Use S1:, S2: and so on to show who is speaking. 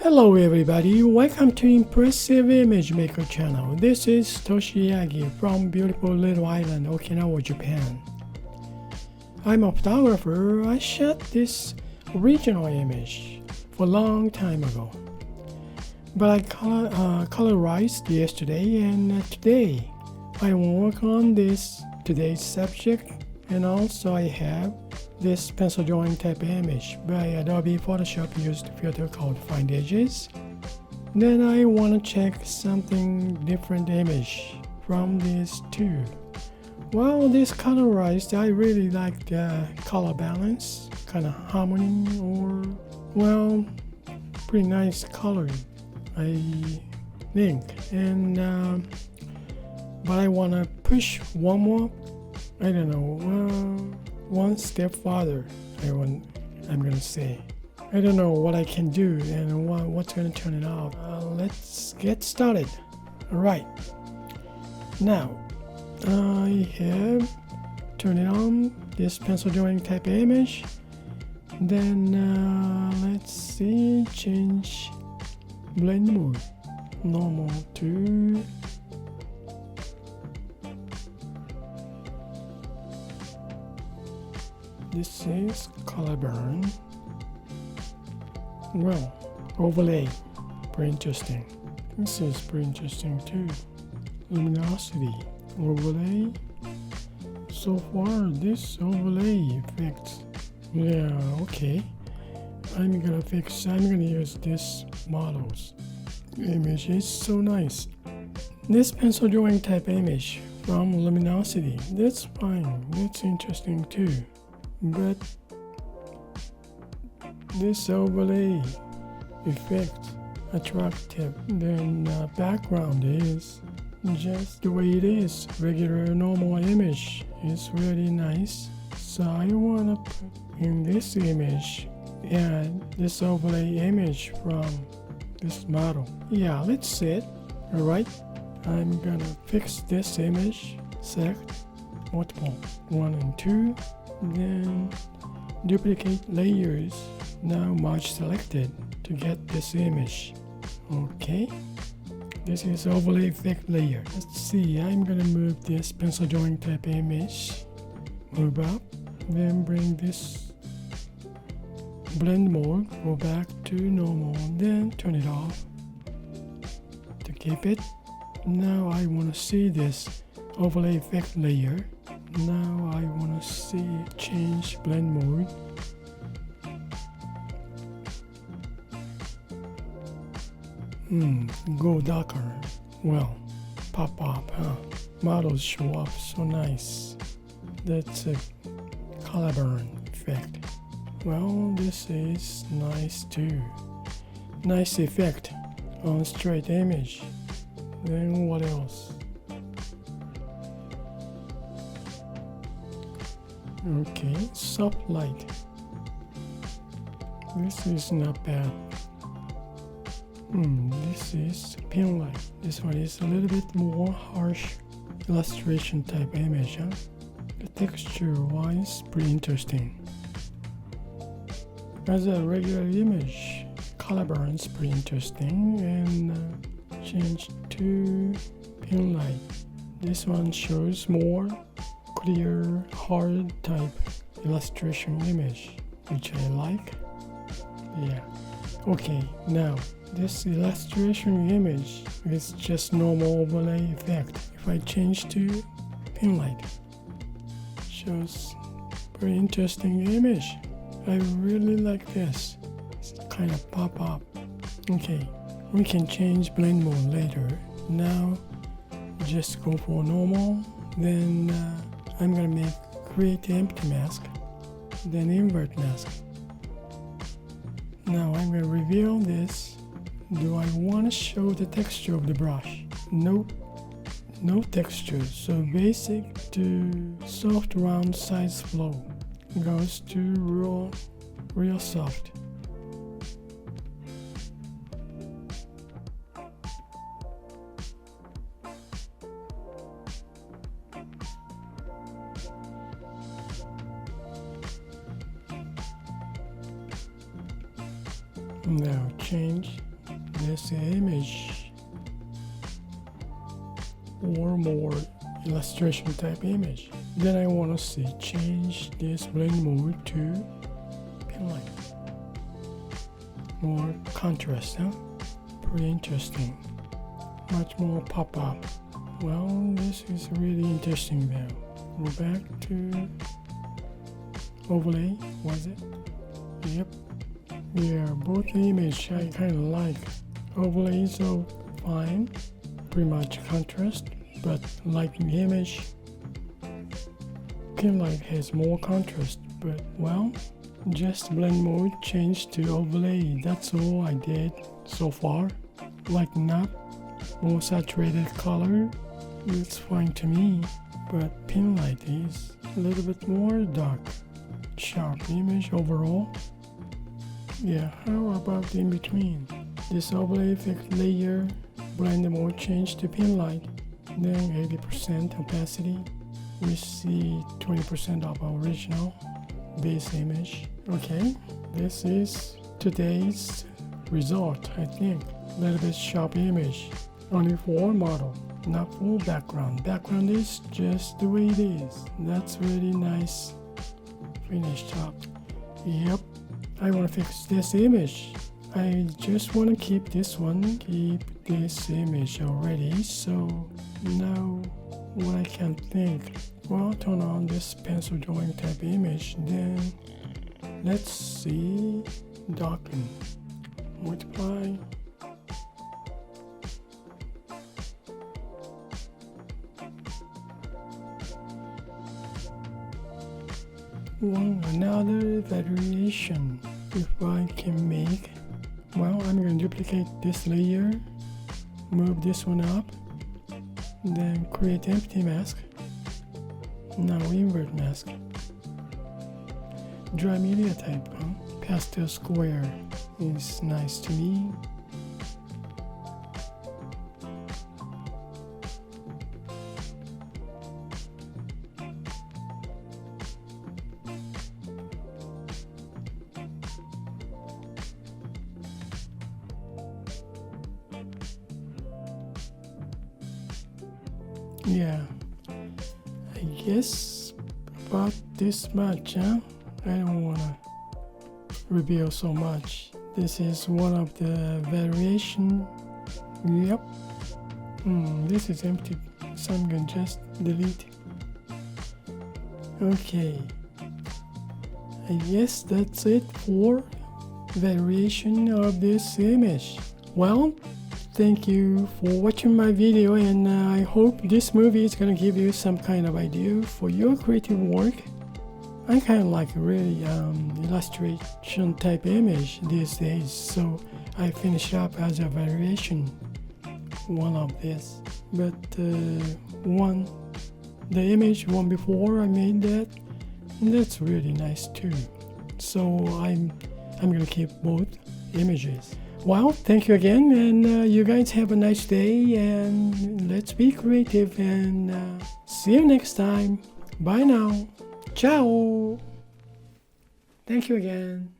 S1: Hello everybody, welcome to Impressive Image Maker channel. This is Toshi Yagi from beautiful little island Okinawa, Japan. I'm a photographer. I shot this original image for a long time ago. But I colorized yesterday and today I work on today's subject, and also I have this pencil drawing type image by Adobe Photoshop used filter called Find Edges. Then I want to check something different image from these two. Well, this colorized, I really like the color balance, kind of harmony, or well, pretty nice color, I think. And but I want to push one more, I don't know, one step farther. I'm gonna say. I don't know what I can do and what's gonna turn it out. Let's get started. All right. Now I have turned it on this pencil drawing type image. Then let's see, change blend mode, normal to this is color burn. Well, overlay, pretty interesting. This is pretty interesting too. Luminosity, overlay. So far, this overlay effects. Yeah, okay. I'm gonna use this model's image. Is so nice. This pencil drawing type image from luminosity. That's fine. That's interesting too. But this overlay effect attractive, then background is just the way it is. Regular normal image is really nice. So I wanna put in this image and this overlay image from this model. Yeah, let's see it. Alright, I'm gonna fix this image, select multiple 1 and 2. Then duplicate layers, now merge selected to get this image. Okay, this is overlay effect layer. Let's see, I'm gonna move this pencil drawing type image, move up, then bring this blend mode, go back to normal, then turn it off to keep it. Now I want to see this overlay effect layer. Now I want to see change blend mode. Go darker. Well, pop up, huh? Models show up so nice. That's a color burn effect. Well, this is nice too. Nice effect on straight image. Then what else? Okay, soft light. This is not bad. This is pin light. This one is a little bit more harsh illustration type image. Huh? The texture wise, pretty interesting. As a regular image, color burns pretty interesting. And change to pin light. This one shows more clear, hard type illustration image, which I like. Yeah. Okay, now this illustration image is just normal overlay effect. If I change to pin light, shows pretty interesting image. I really like this. It's kind of pop up. Okay, we can change blend mode later. Now just go for normal, then I'm gonna create empty mask, then invert mask. Now I'm gonna reveal this. Do I want to show the texture of the brush? Nope, no texture. So basic to soft round size flow goes to real soft. Now change this image or more illustration type image. Then I want to see change this blend mode to pin light. More contrast, huh? Pretty interesting. Much more pop-up. Well, this is really interesting though. Go back to overlay, was it? Yep. Yeah, both image I kind of like. Overlays are fine, pretty much contrast, but like the image, pin light has more contrast, but well, just blend mode changed to overlay. That's all I did so far. Like not more saturated color, it's fine to me, but pin light is a little bit more dark, sharp image overall. Yeah, how about the in between? This overlay effect layer, blend mode change to pin light, then 80% opacity. We see 20% of our original base image. Okay, this is today's result, I think. A little bit sharp image, only for model, not for background. Background is just the way it is. That's really nice finished up. Yep, I want to fix this image. I just want to keep this one, keep this image already. So now what I can think, well, turn on this pencil drawing type image, then let's see, darken, multiply. Well, another variation if I can make. Well, I'm going to duplicate this layer, move this one up, then create empty mask. Now invert mask. Dry media type, huh? Pastel square is nice to me. Yeah, I guess about this much, huh? I don't want to reveal so much. This is one of the variation. Yep. This is empty, so I'm going to just delete. Okay. I guess that's it for variation of this image. Well, thank you for watching my video, and I hope this movie is gonna give you some kind of idea for your creative work. I kind of like really illustration type image these days, so I finished up as a variation one of this. But the image one before I made that's really nice too. So I'm gonna keep both images. Well, thank you again, and you guys have a nice day, and let's be creative, and see you next time. Bye now. Ciao. Thank you again.